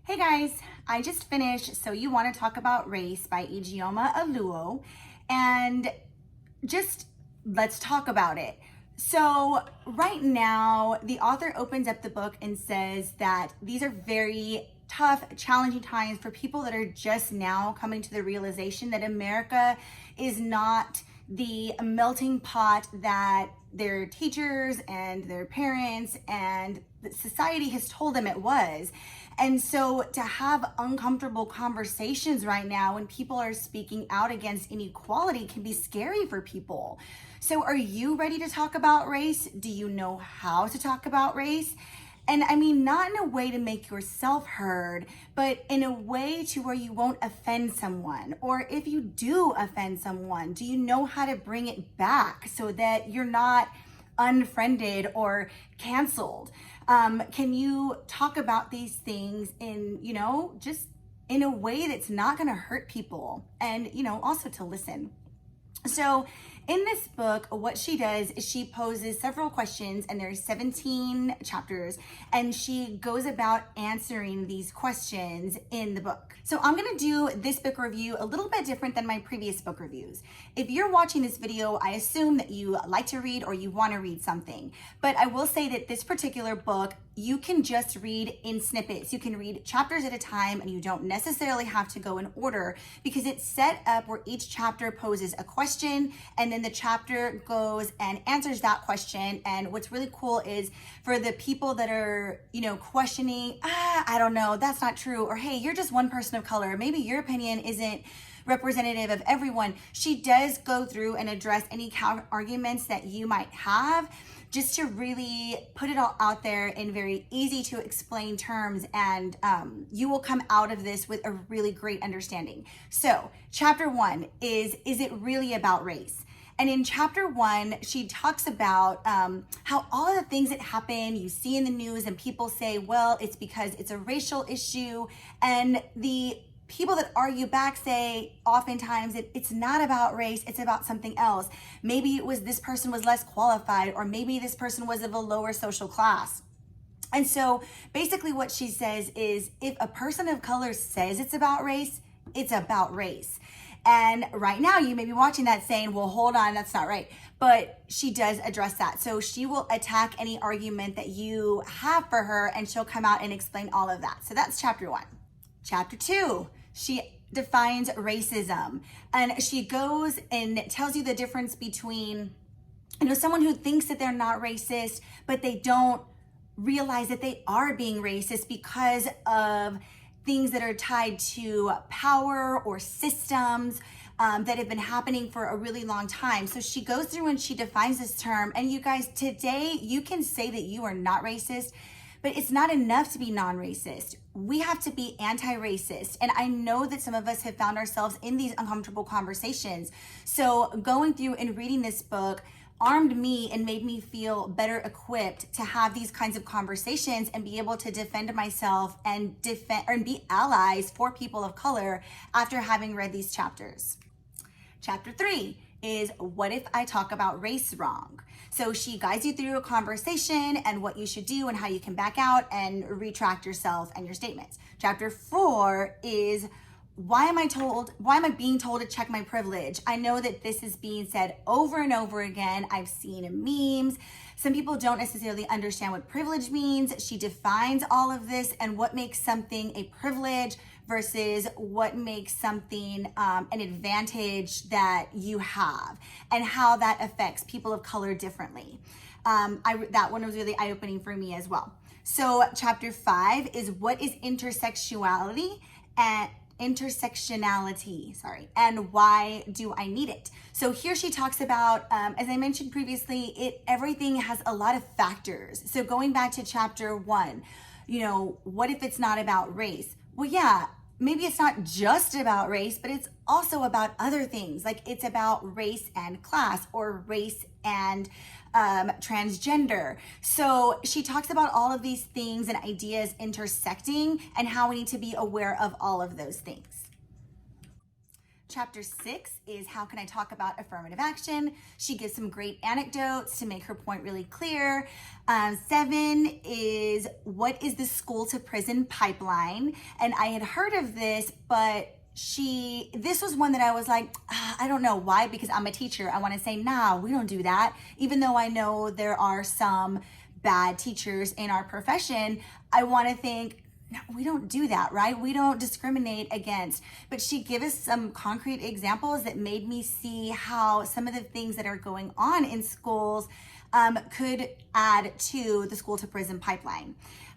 Hey guys, I just finished So You Want to Talk About Race by Ijeoma Oluo, and just let's talk about it. So, right now, the author opens up the book and says that these are very tough, challenging times for people that are just now coming to the realization that America is not the melting pot that their teachers and their parents and society has told them it was. And so to have uncomfortable conversations right now when people are speaking out against inequality can be scary for people. So are you ready to talk about race? Do you know how to talk about race? And I mean, not in a way to make yourself heard, but in a way to where you won't offend someone. Or if you do offend someone, do you know how to bring it back so that you're not unfriended or canceled? Can you talk about these things in, just in a way that's not going to hurt people and, also to listen? So in this book, what she does is she poses several questions, and there's 17 chapters, and she goes about answering these questions in the book. So I'm going to do this book review a little bit different than my previous book reviews. If you're watching this video, I assume that you like to read or you want to read something. But I will say that this particular book, you can just read in snippets. You can read chapters at a time, and you don't necessarily have to go in order because it's set up where each chapter poses a question, and then the chapter goes and answers that question. And what's really cool is for the people that are, questioning, I don't know, that's not true, or hey, you're just one person of color, maybe your opinion isn't representative of everyone. She does go through and address any counter arguments that you might have, just to really put it all out there in very easy to explain terms, and you will come out of this with a really great understanding. So chapter 1 is it really about race? And in chapter 1, she talks about how all of the things that happen, you see in the news, and people say, well, it's because it's a racial issue. And the people that argue back say oftentimes it's not about race, it's about something else. Maybe it was this person was less qualified, or maybe this person was of a lower social class. And so basically what she says is, if a person of color says it's about race, it's about race. And right now you may be watching that saying, well, hold on, that's not right. But she does address that. So she will attack any argument that you have for her, and she'll come out and explain all of that. So that's chapter 1. Chapter 2, she defines racism, and she goes and tells you the difference between, someone who thinks that they're not racist, but they don't realize that they are being racist because of things that are tied to power or systems that have been happening for a really long time. So she goes through and she defines this term. And you guys, today you can say that you are not racist, but it's not enough to be non-racist. We have to be anti-racist. And I know that some of us have found ourselves in these uncomfortable conversations. So going through and reading this book armed me and made me feel better equipped to have these kinds of conversations and be able to defend myself and be allies for people of color after having read these chapters. Chapter 3 is what if I talk about race wrong? So she guides you through a conversation and what you should do and how you can back out and retract yourself and your statements. Chapter 4 is why am I being told to check my privilege? I know that this is being said over and over again. I've seen memes. Some people don't necessarily understand what privilege means. She defines all of this and what makes something a privilege versus what makes something an advantage that you have, and how that affects people of color differently. That one was really eye-opening for me as well. So chapter 5 is what is intersectionality and why do I need it? So here she talks about, as I mentioned previously, everything has a lot of factors. So going back to chapter 1, what if it's not about race? Well, yeah, maybe it's not just about race, but it's also about other things. Like it's about race and class, or race and transgender. So she talks about all of these things and ideas intersecting and how we need to be aware of all of those things. Chapter 6 is how can I talk about affirmative action? She gives some great anecdotes to make her point really clear. 7 is what is the school to prison pipeline? And I had heard of this, but this was one that I was like, I don't know why, because I'm a teacher. I want to say, nah, we don't do that. Even though I know there are some bad teachers in our profession, I want to think, no, we don't do that, right? We don't discriminate against. But she gave us some concrete examples that made me see how some of the things that are going on in schools could add to the school to prison pipeline.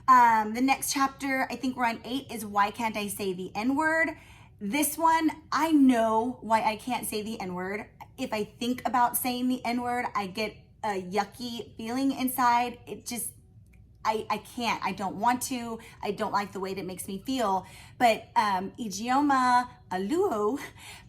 The next chapter, I think we're on 8, is why can't I say the N-word? This one, I know why I can't say the N-word. If I think about saying the N-word, I get a yucky feeling inside. It just, I can't, I don't want to, I don't like the way that it makes me feel. But Ijeoma Oluo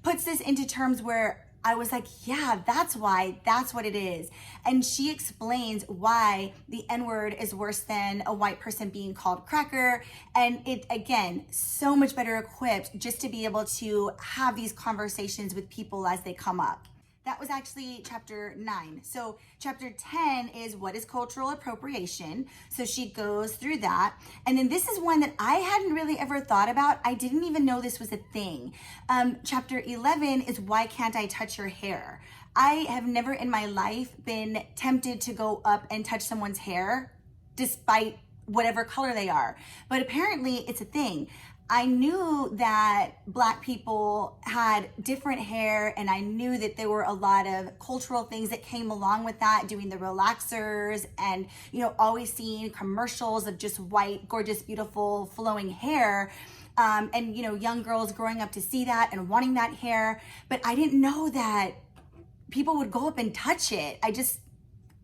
puts this into terms where I was like, yeah, that's why, that's what it is. And she explains why the N-word is worse than a white person being called cracker. And it, again, so much better equipped just to be able to have these conversations with people as they come up. That was actually chapter 9. So chapter 10 is what is cultural appropriation. So she goes through that. And then this is one that I hadn't really ever thought about. I didn't even know this was a thing. Chapter 11 is why can't I touch your hair? I have never in my life been tempted to go up and touch someone's hair despite whatever color they are. But apparently it's a thing. I knew that Black people had different hair, and I knew that there were a lot of cultural things that came along with that, doing the relaxers and, always seeing commercials of just white, gorgeous, beautiful, flowing hair. And young girls growing up to see that and wanting that hair. But I didn't know that people would go up and touch it.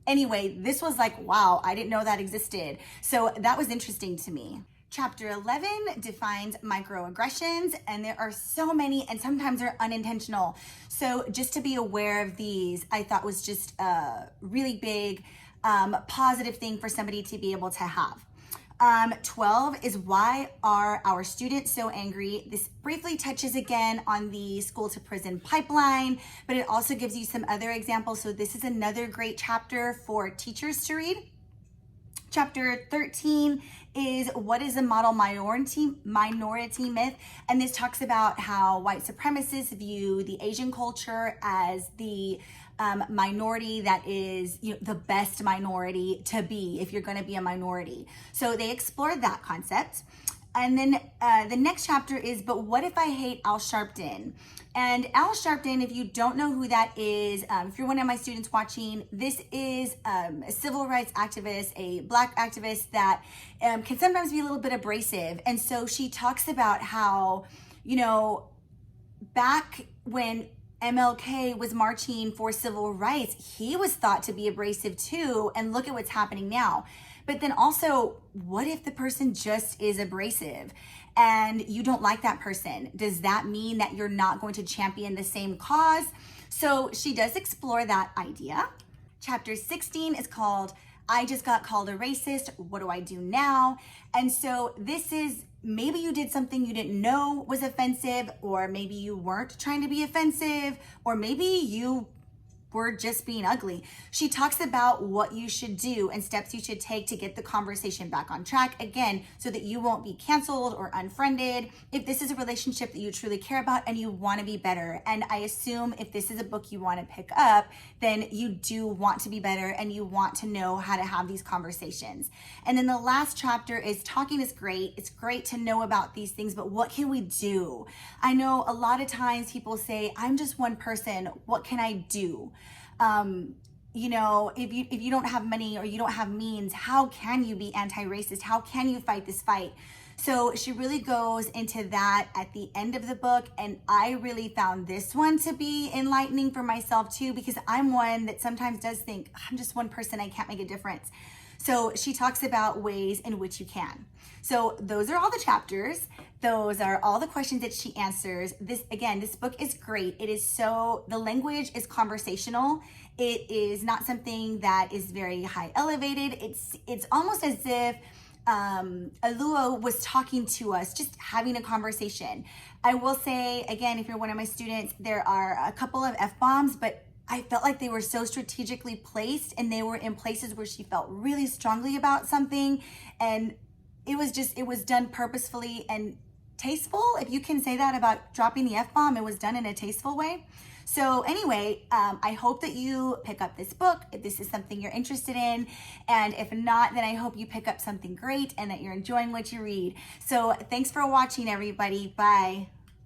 Anyway, this was like, wow, I didn't know that existed. So that was interesting to me. Chapter 11 defines microaggressions, and there are so many, and sometimes they're unintentional. So just to be aware of these, I thought was just a really big positive thing for somebody to be able to have. 12 is why are our students so angry? This briefly touches again on the school to prison pipeline, but it also gives you some other examples. So this is another great chapter for teachers to read. Chapter 13 is what is a model minority myth? And this talks about how white supremacists view the Asian culture as the minority that is the best minority to be if you're going to be a minority. So they explored that concept. And then the next chapter is, but what if I hate Al Sharpton? And Al Sharpton, if you don't know who that is, if you're one of my students watching, this is a civil rights activist, a Black activist that can sometimes be a little bit abrasive. And so she talks about how, back when MLK was marching for civil rights, he was thought to be abrasive too. And look at what's happening now. But then also, what if the person just is abrasive and you don't like that person? Does that mean that you're not going to champion the same cause? So she does explore that idea. Chapter 16 is called, I just got called a racist. What do I do now? And so this is, maybe you did something you didn't know was offensive, or maybe you weren't trying to be offensive, or maybe you were just being ugly. She talks about what you should do and steps you should take to get the conversation back on track, again, so that you won't be canceled or unfriended if this is a relationship that you truly care about and you want to be better. And I assume if this is a book you want to pick up, then you do want to be better and you want to know how to have these conversations. And then the last chapter is talking is great. It's great to know about these things, but what can we do? I know a lot of times people say, I'm just one person. What can I do? If you don't have money or you don't have means, how can you be anti-racist? How can you fight this fight? So she really goes into that at the end of the book. And I really found this one to be enlightening for myself too, because I'm one that sometimes does think, I'm just one person, I can't make a difference. So she talks about ways in which you can. So those are all the chapters. Those are all the questions that she answers. This book is great. The language is conversational. It is not something that is very high elevated. It's almost as if Oluo was talking to us, just having a conversation. I will say, again, if you're one of my students, there are a couple of F-bombs, but I felt like they were so strategically placed, and they were in places where she felt really strongly about something. And it was done purposefully and tasteful. If you can say that about dropping the F-bomb, it was done in a tasteful way. So anyway, I hope that you pick up this book if this is something you're interested in. And if not, then I hope you pick up something great and that you're enjoying what you read. So thanks for watching, everybody. Bye.